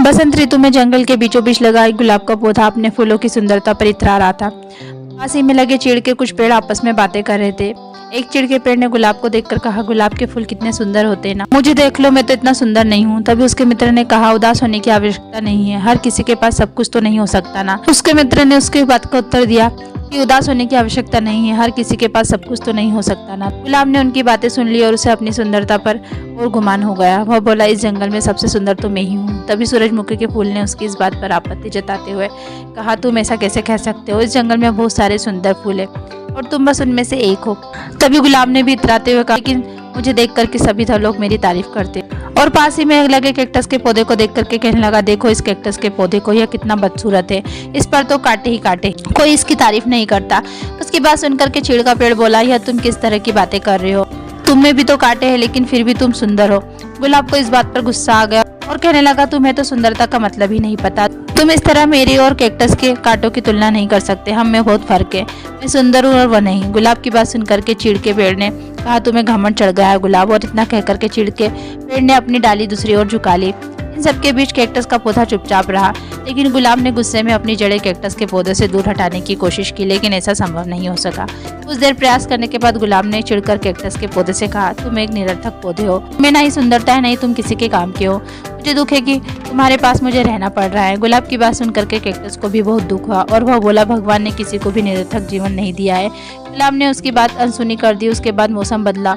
बसंत ऋतु में जंगल के बीचों बीच लगा एक गुलाब का पौधा अपने फूलों की सुंदरता पर इतरा रहा था। पास ही में लगे चीड़ के कुछ पेड़ आपस में बातें कर रहे थे। एक चीड़ के पेड़ ने गुलाब को देखकर कहा, गुलाब के फूल कितने सुंदर होते हैं ना, मुझे देख लो, मैं तो इतना सुंदर नहीं हूँ। तभी उसके मित्र ने कहा, उदास होने की आवश्यकता नहीं है, हर किसी के पास सब कुछ तो नहीं हो सकता ना। उसके मित्र ने उसकी बात का उत्तर दिया कि उदास होने की आवश्यकता नहीं है, हर किसी के पास सब कुछ तो नहीं हो सकता ना। गुलाब ने उनकी बातें सुन ली और उसे अपनी सुंदरता पर और गुमान हो गया। वह बोला, इस जंगल में सबसे सुंदर तो मैं ही हूँ। तभी सूरजमुखी के फूल ने उसकी इस बात पर आपत्ति जताते हुए कहा, तुम ऐसा कैसे कह सकते हो, इस जंगल में बहुत सारे सुंदर फूल है और तुम बस उनमें से एक हो। तभी गुलाब ने भी इतराते हुए कहा, लेकिन मुझे देख करके सभी लोग मेरी तारीफ करते और पास ही में लगे कैक्टस के पौधे को देख करके कहने लगा, देखो इस कैक्टस के पौधे को, यह कितना बदसूरत है, इस पर तो कांटे ही कांटे, कोई इसकी तारीफ नहीं करता। उसकी बात सुनकर के चीड़ का पेड़ बोला, यह तुम किस तरह की बातें कर रहे हो, तुम में भी तो कांटे हैं लेकिन फिर भी तुम सुंदर हो। गुलाब को इस बात पर गुस्सा आ गया और कहने लगा, तुम्हें तो सुंदरता का मतलब ही नहीं पता, तुम इस तरह मेरी और कैक्टस के कांटों की तुलना नहीं कर सकते, हम में बहुत फर्क है, मैं सुंदर हूँ और वह नहीं। गुलाब की बात सुनकर के चीड़ के पेड़ ने कहा, तुम्हें घमंड चढ़ गया है गुलाब। और इतना कहकर के चीड़ के पेड़ ने अपनी डाली दूसरी ओर झुका ली। इन सबके बीच कैक्टस का पौधा चुपचाप रहा, लेकिन गुलाब ने गुस्से में अपनी जड़ें कैक्टस के पौधे से दूर हटाने की कोशिश की, लेकिन ऐसा संभव नहीं हो सका। कुछ देर प्रयास करने के बाद गुलाब ने चिढ़कर कैक्टस के पौधे से कहा, तुम एक निरर्थक पौधे हो, तुम्हें ना ही सुंदरता है, नहीं तुम किसी के काम के हो, मुझे दुख है कि तुम्हारे पास मुझे रहना पड़ रहा है। गुलाब की बात सुनकर के कैक्टस को भी बहुत दुख हुआ और वह बोला, भगवान ने किसी को भी निरर्थक जीवन नहीं दिया है। गुलाब ने उसकी बात अनसुनी कर दी। उसके बाद मौसम बदला,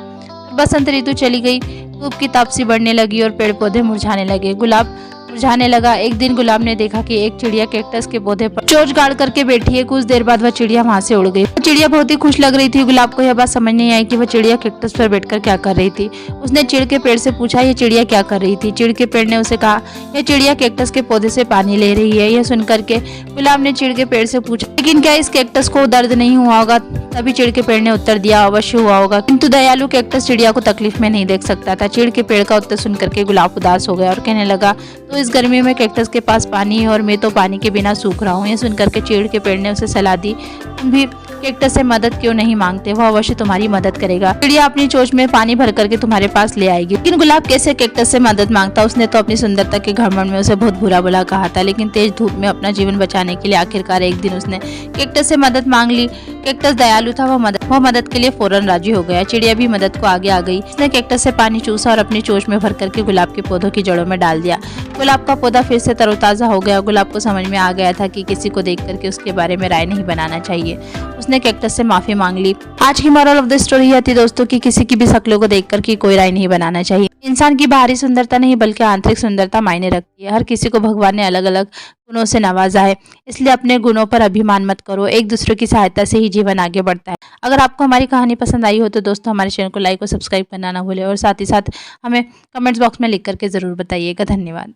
बसंत ऋतु चली गई, धूप की तापसी बढ़ने लगी और पेड़ पौधे मुरझाने लगे। गुलाब मुरझाने लगा। एक दिन गुलाब ने देखा कि एक चिड़िया कैक्टस के पौधे पर चोंच गाड़ करके बैठी है। कुछ देर बाद वह चिड़िया वहां से उड़ गई। चिड़िया बहुत ही खुश लग रही थी। गुलाब को यह बात समझ नहीं आई कि वह चिड़िया कैक्टस पर बैठकर क्या कर रही थी। उसने चिड़ के पेड़ से पूछा, यह चिड़िया क्या कर रही थी। चिड़ के पेड़ ने उसे कहा, यह चिड़िया कैक्टस के पौधे से पानी ले रही है। यह सुनकर के गुलाब ने चिड़ के पेड़ से पूछा, लेकिन क्या इस कैक्टस को दर्द नहीं हुआ होगा। तभी चिड़ के पेड़ ने उत्तर दिया, अवश्य हुआ होगा, किंतु दयालु कैक्टस चिड़िया को तकलीफ में नहीं देख सकता था। चिड़ के पेड़ का उत्तर सुनकर के गुलाब उदास हो गया और कहने लगा, तो इस गर्मी में कैक्टस के पास पानी है और मैं तो पानी के बिना सूख रहा हूँ। यह सुनकर के चिड़ के पेड़ ने उसे सलाह दी, तुम भी कैक्टस से मदद क्यों नहीं मांगते, वह अवश्य तुम्हारी मदद करेगा। चिड़िया अपनी चोंच में पानी भर करके तुम्हारे पास ले आएगी। लेकिन गुलाब कैसे कैक्टस से मदद मांगता, उसने तो अपनी सुंदरता के घमंड में उसे बहुत बुरा भला कहा था। लेकिन तेज धूप में अपना जीवन बचाने के लिए आखिरकार एक दिन उसने कैक्टस से मदद मांग ली। कैक्टस दयालु था, वह मदद के लिए फौरन राजी हो गया। चिड़िया भी मदद को आगे आ गई। उसने कैक्टस से पानी चूसा और अपनी चोंच में भर करके गुलाब के पौधों की जड़ों में डाल दिया। गुलाब का पौधा फिर से तरोताजा हो गया। गुलाब को समझ में आ गया था कि किसी को देख करके उसके बारे में राय नहीं बनाना चाहिए। उसने कैक्टस से माफी मांग ली। आज की मोरल ऑफ द स्टोरी यह थी दोस्तों कि किसी की भी शक्लों को देख करके कोई राय नहीं बनाना चाहिए। इंसान की बाहरी सुंदरता नहीं बल्कि आंतरिक सुंदरता मायने रखती है। हर किसी को भगवान ने अलग अलग गुणों से नवाजा है, इसलिए अपने गुणों पर अभिमान मत करो। एक दूसरे की सहायता से ही जीवन आगे बढ़ता है। अगर आपको हमारी कहानी पसंद आई हो तो दोस्तों हमारे चैनल को लाइक और सब्सक्राइब करना ना भूलें और साथ ही साथ हमें कमेंट्स बॉक्स में लिख करके जरूर बताइएगा। धन्यवाद।